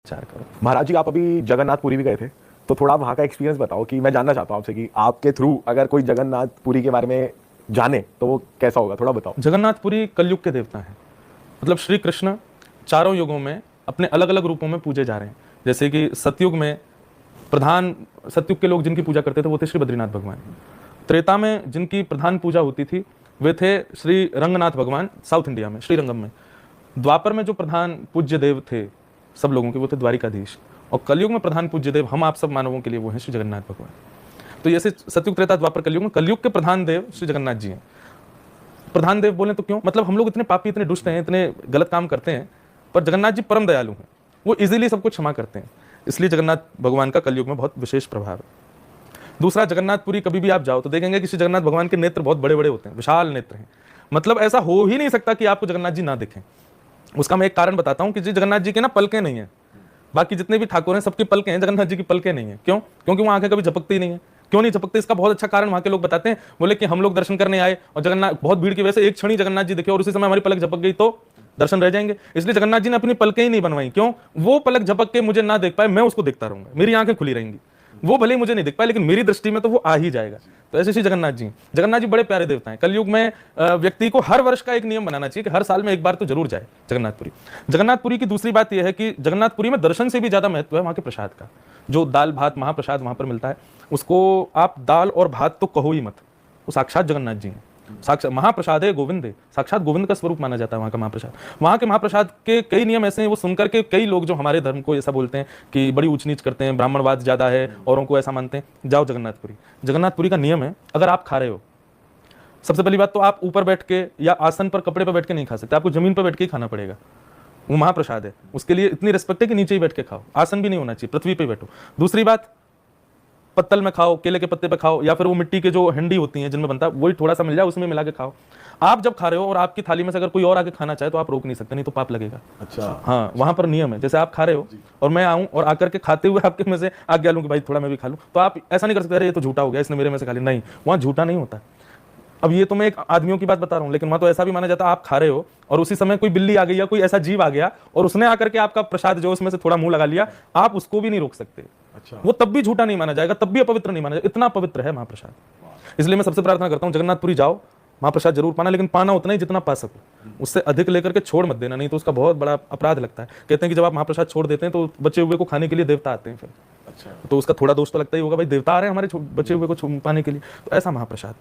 विचार करो। महाराज जी, आप अभी जगन्नाथपुरी भी गए थे, तो थोड़ा वहाँ का एक्सपीरियंस बताओ कि मैं जानना चाहता हूँ आपसे कि आपके थ्रू अगर कोई जगन्नाथपुरी के बारे में जाने तो वो कैसा होगा, थोड़ा बताओ। जगन्नाथपुरी कलयुग के देवता हैं। मतलब श्री कृष्ण चारों युगों में अपने अलग अलग रूपों में पूजे जा रहे हैं। जैसे कि सतयुग में प्रधान, सतयुग के लोग जिनकी पूजा करते थे वो थे श्री बद्रीनाथ भगवान। त्रेता में जिनकी प्रधान पूजा होती थी वे थे श्री रंगनाथ भगवान, साउथ इंडिया में श्रीरंगम में। द्वापर में जो प्रधान पूज्य देव थे सब लोगों के वो थे द्वारिकाधीश। और कलयुग में प्रधान पूज्य देव हम आप सब मानवों के लिए वो हैं श्री जगन्नाथ भगवान। तो जैसे सतयुग, त्रेता, द्वापर, कलयुग में कलयुग के प्रधान देव श्री जगन्नाथ जी हैं। प्रधान देव बोले तो क्यों? मतलब हम लोग इतने पापी, इतने दुष्ट हैं, इतने गलत काम करते हैं, पर जगन्नाथ जी परम दयालु हैं। वो इजीली सब कुछ क्षमा करते हैं, इसलिए जगन्नाथ भगवान का कलयुग में बहुत विशेष प्रभाव है। दूसरा, जगन्नाथपुरी कभी भी आप जाओ तो देखेंगे कि श्री जगन्नाथ भगवान के नेत्र बहुत बड़े बड़े होते हैं, विशाल नेत्र हैं। मतलब ऐसा हो ही नहीं सकता कि आपको जगन्नाथ जी ना दिखें। उसका मैं एक कारण बताता हूं कि जी जगन्नाथ जी के ना पलकें नहीं है। बाकी जितने भी ठाकुर हैं सबकी पलकें हैं, जगन्नाथ जी की पलकें नहीं है। क्यों? क्योंकि वो आंखें कभी झपकती ही नहीं है। क्यों नहीं झपकते? इसका बहुत अच्छा कारण वहां के लोग बताते हैं। बोले कि हम लोग दर्शन करने आए और जगन्नाथ, बहुत भीड़ की वजह से एक क्षण ही जगन्नाथ जी दिखे और उसी समय हमारी पलक झपक गई तो दर्शन रह जाएंगे। इसलिए जगन्नाथ जी ने अपनी पलकें ही नहीं बनवाई। क्यों? वो पलक झपक के मुझे ना देख पाए, मैं उसको देखता रहूंगा, मेरी आंखें खुली रहेंगी। वो भले ही मुझे नहीं दिख पाए लेकिन मेरी दृष्टि में तो वो आ ही जाएगा। तो ऐसे श्री जगन्नाथ जी बड़े प्यारे देवता हैं। कलयुग में व्यक्ति को हर वर्ष का एक नियम बनाना चाहिए कि हर साल में एक बार तो जरूर जाए जगन्नाथपुरी की दूसरी बात यह है कि जगन्नाथपुरी में दर्शन से भी ज्यादा महत्व है वहां के प्रसाद का। जो दाल भात महाप्रसाद वहां पर मिलता है, उसको आप दाल और भात तो कहो ही मत, वो साक्षात जगन्नाथ जी हैं। साक्षात महाप्रसाद है, गोविंद है, साक्षात गोविंद का स्वरूप माना जाता है वहाँ का महाप्रसाद। वहाँ के महाप्रसाद के कई नियम ऐसे हैं, वो सुनकर के कई लोग जो हमारे धर्म को ऐसा बोलते हैं कि बड़ी ऊंच नीच करते हैं, ब्राह्मणवाद ज्यादा है, औरों को ऐसा मानते हैं। जाओ जगन्नाथपुरी का नियम है, अगर आप खा रहे हो, सबसे पहली बात तो आप ऊपर बैठ के या आसन पर कपड़े पर बैठ के नहीं खा सकते, आपको जमीन पर बैठ के ही खाना पड़ेगा। वो महाप्रसाद है, उसके लिए इतनी रिस्पेक्ट है कि नीचे ही बैठ के खाओ, आसन भी नहीं होना चाहिए, पृथ्वी पे बैठो। दूसरी बात, पत्तल में खाओ, केले के पत्ते पे खाओ, या फिर वो मिट्टी के जो हंडी होती हैं जिनमें बनता है वही थोड़ा सा मिल जाए उसमें मिला के खाओ। आप जब खा रहे हो और आपकी थाली में से अगर कोई और आके खाना चाहे तो आप रोक नहीं सकते, नहीं तो पाप लगेगा। अच्छा, हाँ, वहां पर नियम है। जैसे आप खा रहे हो और मैं आऊं और आकर के खाते हुए आपके में से आज्ञा लूं कि भाई थोड़ा मैं भी खा लूं, तो आप ऐसा नहीं कर सकते अरे ये तो झूठा हो गया, इसने मेरे में से खा लिया। नहीं, वहां झूठा नहीं होता। अब ये तो मैं एक आदमियों की बात बता रहा हूँ, लेकिन वहां तो ऐसा भी माना जाता है आप खा रहे हो और उसी समय कोई बिल्ली आ गई या कोई ऐसा जीव आ गया और उसने आकर के आपका प्रसाद जो उसमें से थोड़ा मुंह लगा लिया, आप उसको भी नहीं रोक सकते। अच्छा, वो तब भी झूठा नहीं माना जाएगा, तब भी अपवित्र नहीं माना जाएगा, इतना पवित्र है महाप्रसाद। इसलिए मैं सबसे प्रार्थना करता हूँ जगन्नाथपुरी जाओ, महाप्रसाद जरूर पाना, लेकिन पाना उतना ही जितना पा सको, उससे अधिक लेकर के छोड़ मत देना, नहीं तो उसका बहुत बड़ा अपराध लगता है। कहते हैं कि जब आप महाप्रसाद छोड़ देते हैं तो बचे हुए को खाने के लिए देवता आते हैं फिर। अच्छा, तो उसका थोड़ा दोष तो लगता ही होगा, भाई देवता आ रहे हैं हमारे बचे हुए को पाने के लिए। तो ऐसा महाप्रसाद